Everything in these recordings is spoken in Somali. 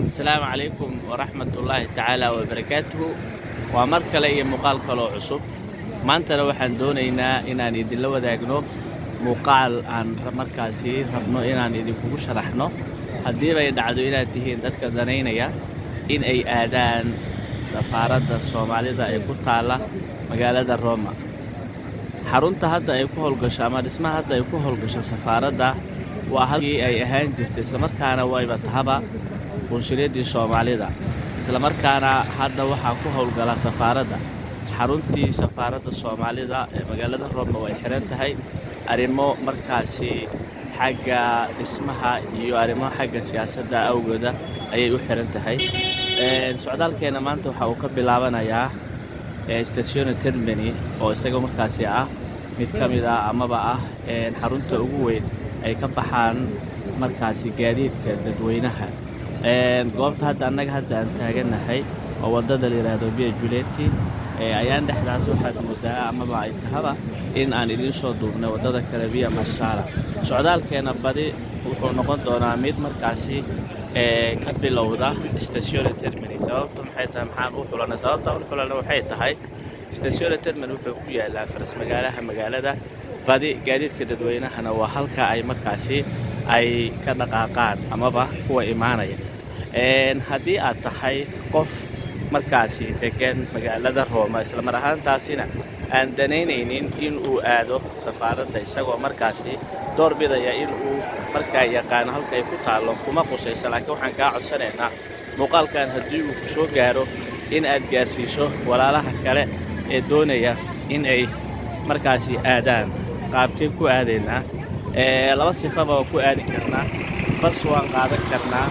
السلام عليكم ورحمة الله تعالى وبركاته. ومركل أي مقال كلو عصب ما أنت لو حندونينا إن أنا يدل وذاقنو مقال عن مركزي ربنا إن أنا يدي كوش رحنا هدي بيدعدو إلى تهين دتك ذنينيا إن أي آذان سفارة الصومالية أي كتالة مقالة روما xarunta hadda ay ku howlgasho ama dhismaha hadda ay ku howlgasho safaaradda waa halkii ay ahaan jirtay isla markaana wayba tahaba bulshadii Soomaalida isla markaana hadda waxa ku howlgala safaaradda xaruntii safaaradda Soomaalida ee magaalada Rome way xiran tahay arimo markaasi xagga dhismaha iyo arimo xagga siyaasadda awgeeda ayay u xiran tahay socdaalkeena maanta waxa uu ka bilaabanayaa station termini oo isaga markaasi ah mid kamid ah amaba ah xarunta ugu weyn ay ka baxaan markaasi gaadiidka dadweynaha goobta hadda annaga hadda aan taaganahay oo wadada la yiraahdo Via Giulietta ayaan dhexdaas waxaad moodaa amaba ay tahaba in aan idin soo duubnay wadada kale Via Marsala socdaalkeena badi wuxuu noqon doonaa mid markaasi ka bilowda station termini sababtu maxay tahay maxaan u xulanay sababta u xulanay waxay tahay station termini wuxuu ku yaalaa faras magaalada badi gaadiidka dadweynahana waa halka ay markaasi ay ka dhaqaaqaan amaba kuwa imaanaya haddii aad tahay qof markaasi degan magaalada Roma isla mar ahaantaasina aan danaynaynin in uu aado safaaradda isagoo markaasi door bidaya in uu markaa yaqaan halka ay ku taalo kuma qusayso laakiin waxaan ka codsanaynaa muuqaalkan haddii uu ku soo gaaro in aad gaarsiiso walaalaha kale ee doonaya in ay markaasi aadaan qaabkeen ku aadaynaa laba sifaba ku aadi karnaa bas waan qaadan karnaa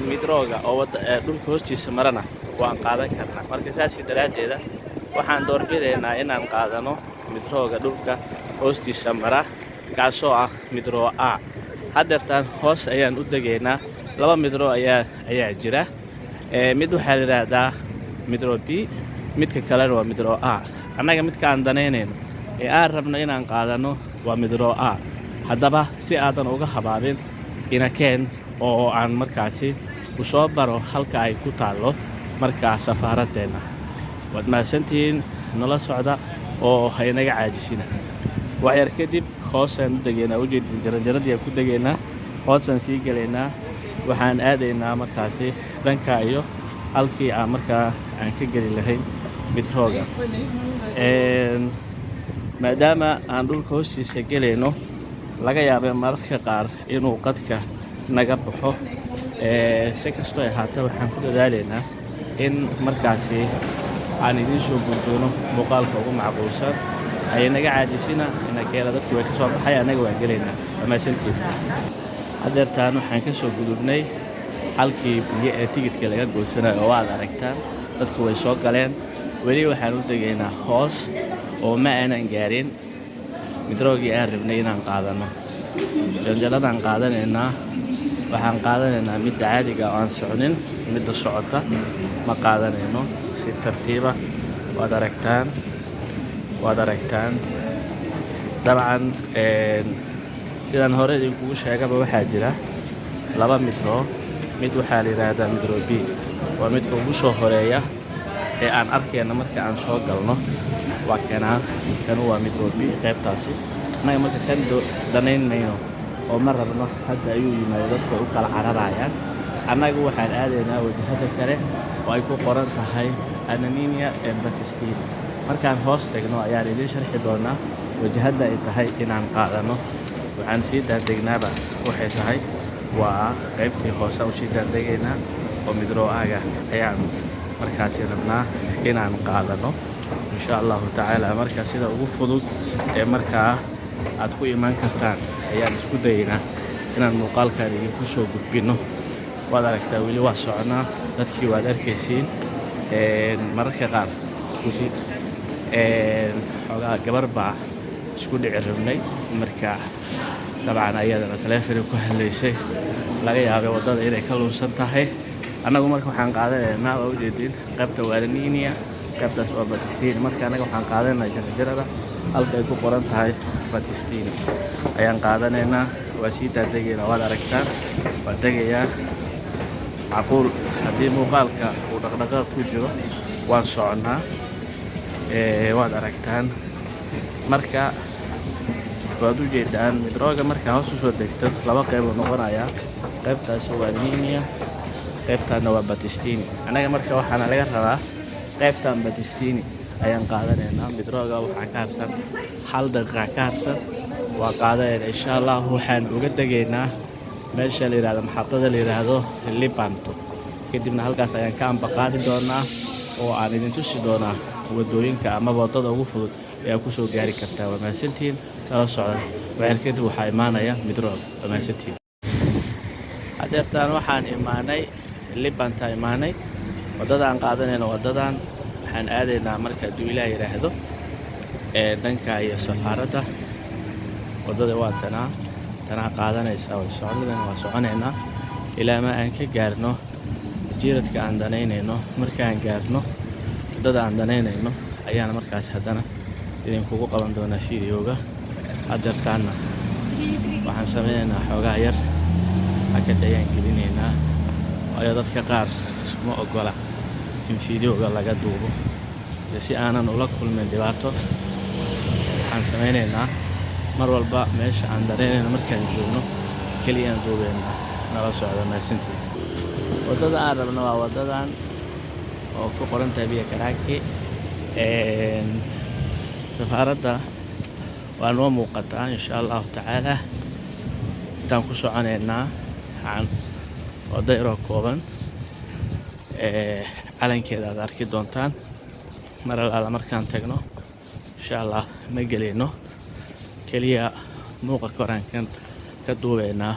midrooga oo dhulka hoostiisa marana waan qaadan karnaa marka saasi daraadeeda waxaan doorbidaynaa inaan qaadano midrooga dhulka hoostiisa mara kaasoo ah midro A hadeertaan hoos ayaan u degaynaa laba midro ayaa jira mid waxa la yiraahdaa midro B midka kale waa midro A annaga midka aan danaynayno ee aan rabno inaan qaadano waa midro A haddaba si aadan uga habaabin inakeen oo aan markaasi u soo baro halka ay ku taalo markaa safaaraddeena waad mahadsantihiin nala socda oo haynaga caajisina waxyar kadib hoosaan u degaynaa ujeedin jaranjaradii ku degaynaa hoosaan sii galaynaa waxaan aadaynaa markaasi dhanka iyo halkii aan markaa aan ka geli lahayn midrooga maadaama aan dhulka hoostiisa gelayno laga yaabay mararka qaar inuu qadka naga baxo si kastoo ay ahaato waxaan ku dadaalaynaa in markaasi aan idin soo gudbino muuqaalka ugu macquulsan ay naga caajisina inakeena dadku way ka soo baxay anaga waan gelaynaa dhammaantiin hadeertaan waxaan ka soo gudubnay halkii tigidhka laga goosanayo oo aad aragtaan dadku way soo galeen weli waxaan u degaynaa hoos oo ma aanan gaarin midroogii aan rabnay inaan qaadano janjaladaan qaadanaynaa waxaan qaadanaynaa midda caadiga oo aan soconin midda socota ma qaadanayno si tartiiba waad aragtaan dabcan sidaan hore idinkugu sheegaba waxaa jira laba midro mid waxaa la yiraahdaa midro B waa midka ugu soo horeeya ee aan arkayna marka aan soo galno waa kan waa midro B qaybtaasi anaga marka kan danaynayno oo ma rabno hadda ayuu yimaado dadku u kala cararayaan annagu waxaan aadaynaa wajahada kale oo ay ku qoran tahay Anania e Battistini markaan hoos tagno ayaan idin sharxi doonaa wajahada ay tahay inaan qaadano waxaan sii daadegnaaba waxay tahay waa qaybtii hoose u sii daadegaynaa oo midro aaga ayaan markaasi rabnaa inaan qaadano insha Allah ta'ala marka sida ugu fudud ee markaa aad ku iman kartaan ayaan isku dayaynaa inaan muuqaalkan idinku soo gudbino waad aragtaa weli waa soconaa dadkii waad arkaysiin mararka qaar iskusi xogaa gabar baa isku dhici rabnay marka dabcan ayadana taleefon ku hadlaysay laga yaabay wadada inay ka luusan tahay annagu marka waxaan qaadanaynaa oo ujeedin qaybta Anania qaybtaas waa Battistini marka anaga waxaan qaadanaynaa jaranjarada halka ay ku qoran tahay Battistini ayaan qaadanaynaa waa sii daadegayna waad aragtaan waa degayaa macquul haddii muuqaalka uu dhaqdhaqaaq ku jiro waan soconnaa. Waad aragtaan marka waad u jeedaan midrooga markaa hoos usoo degto laba qayb uu noqonayaa. qaybtaasi waa Nimia, qaybtaana waa Battistini. Anaga marka waxaana laga rabaa qaybtan Battistini ayaan qaadanaynaa. midrooga waxaa ka harsan 1 daqiiqa ka harsan waa qaadayna insha Allah. waxaan uga degaynaa meesha la yiraahdo maxaafadda la yiraahdo Lepanto. kadibna halkaas ayaan ka ambaqaadi doonaa oo aan idin tusi doonaa wadooyinka ama wadada ugu fudud ee ku soo gaari kartaa. waa mahadsantihiin tala socda. waxaad waxaa imaanaya midroog. waa mahadsantihiin. hadeertaan waxaan imaanay Lepanto imaanay. wadada aan qaadanayna wadadan waxaan aadaynaa marka duu Ilaahay yiraahdo dhanka iyo safaaradda. wadada waa tanaa qaadanaysa way soconaynaa ilaa ma aan ka gaarno jiradka aan danaynayno. marka aan gaarno wadada aan danaynayno ayaan markaas haddana idinkugu qaban doonaa fiidiyowga. hadeertaana waxaan sameynaynaa xoogaa yar hakad ayaan gelinaynaa waayo dadka qaar iskuma ogola in fiidiyowga laga duubo. si aanan ula kulmin dhibaato waxaan sameynaynaa mar walba meesha aan danaynayno markaan joogno keliya aan duubeynaa. nala socda. mahadsantihiin. wadada aan rabno waa wadadan oo ku qoran tahay Via Caracci. safaaradda waa noo muuqataa insha Allah tacaala. intaan ku soconaynaa wada yaroo kooban calankeeda aad arki doontaan mar alaala markaan tagno insha Allah. ma gelayno keliya muuqa koraan ka duubeynaa.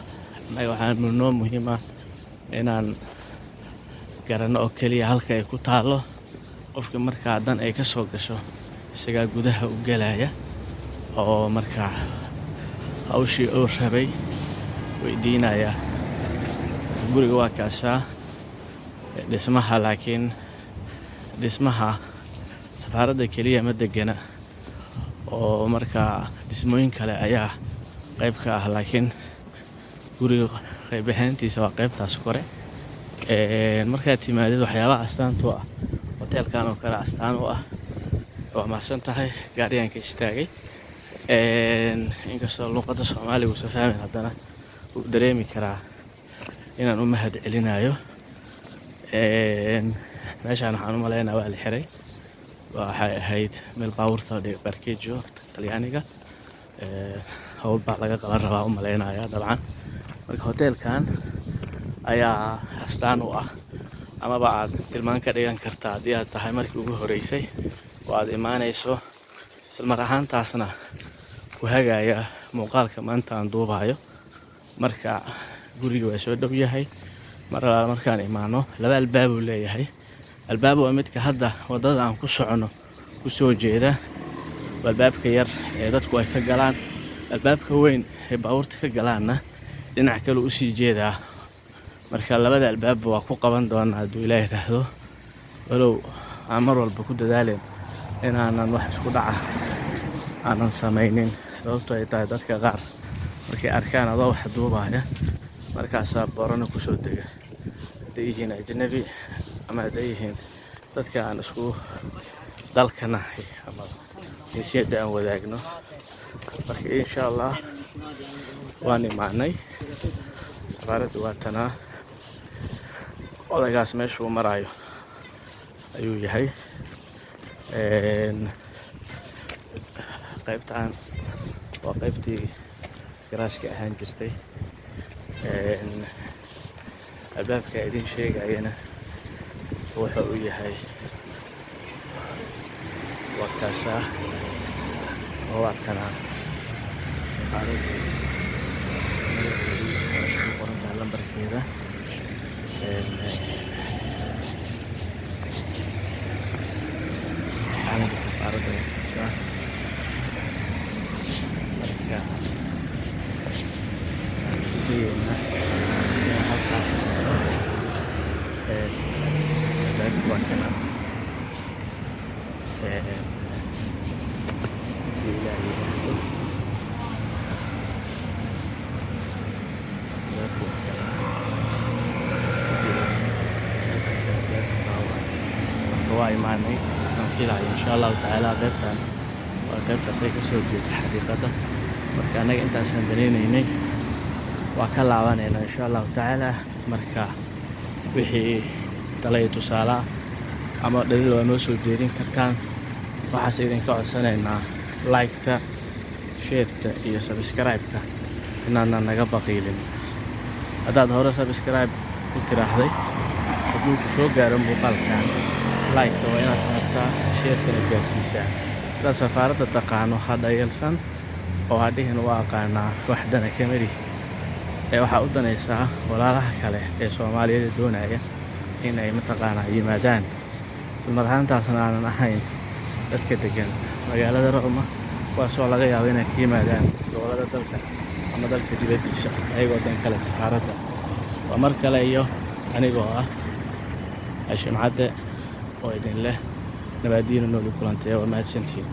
annaga waxaa noo muhiim ah inaan garanno oo keliya halka ay ku taalo. qofka markaa dan ay ka soo gasho isagaa gudaha u gelaya oo markaa hawshii uu rabay weydiinaya. guriga waa kaasaa dhismaha, laakiin dhismaha safaaradda keliya ma degana oo markaa dhismooyin kale ayaa qayb ka ah. laakiin guriga qayb ahaantiisa waa qaybtaas kore. markaad timaadid waxyaabaha astaanta u ah hoteelkan oo kale astaan u ah. waa mahadsan tahay. gaariyaanka istaagay inkastoo luqadda Soomaaliga uusan fahmin haddana wuu dareemi karaa inaan u mahad celinayo. meeshaan waxaan u maleynayaa waa la xiray. waxay ahayd meel baabuurta parkeggio Talyaaniga. hawl baa laga qaban rabaa u maleynayaa dabcan. marka hoteelkan ayaa astaan u ah amaba aad tilmaan ka dhigan kartaa haddii aad tahay markii ugu horeysay oo aad imaanayso. isla mar ahaantaasna ku hagaya muuqaalka maanta aan duubayo. marka guriga waa soo dhow yahay. mar alaala markaan imaano 2 albaab uu leeyahay. albaab waa midka hadda wadada aan ku socono ku soo jeeda. albaabka yar ee dadku ay ka galaan. albaabka weyn ee baabuurta ka galaanna dhinac kale u sii jeedaa. marka labada albaab waa ku qaban doonaa hadduu Ilaahay yiraahdo. walow aan mar walba ku dadaaleen inaanan wax isku dhaca aanan samaynin. sababtoo ay tahay dadka qaar markay arkaan adoo wax duubaya markaasaa borona ku soo dega. hadday yihiin ajnabi ama hadday yihiin dadka aan isku dalka nahay ama jinsiyadda aan wadaagno. marka insha Allah waan imaanay. safaaradda waa tanaa. odaygaas meeshuu marayo ayuu yahay. qaybtaan waa qaybtii garaashka ahaan jirtay. albaabka idin sheegayana wuxuu u yahay waa kaasaa oo waa kanaa. safaaradda ku qoran tahay lambarkeeda. calanka safaaradda waa kaasaa. marka fiidiyowna halkaas albaabka waa kanaa. Ilaahay yiraahdo albaabka waa kanaa. imaanay isaan filayo insha allahu tacaala qaybtan waa qaybtaas ay ka soo jeeda xadiiqada marka anaga intaasaan danaynaynay waa ka laabanayna insha allahu tacaala marka wixii talay tusaale ama dhaliil waa noo soo jeedin kartaan waxaas idinka codsanaynaa like-ta share-ta iyo subscribe-ka inaadna naga baqiilin haddaad hore subscribe ku tiraahday hadduu ku soo gaaro muuqaalkan like-ta waa inaad saartaa share-tana gaarsiisaa haddaad safaaradda taqaano ha dhayalsan oo hadhihin u aqaanaa waxdana kamari ee waxaa u danaysaa walaalaha kale ee Soomaaliyeed doonaya inay mataqaanaa yimaadaan isla ahaantaasna aanan ahayn dadka degan magaalada Roma kuwaasoo laga yaabo inay ka yimaadaan gobolada dalka ama dalka dibadiisa ayagoo dan kale safaaradda waa mar kale iyo anigoo ah Hashim Cadde oo idin leh nabadiina nooli kulantay waa mahadsantihiin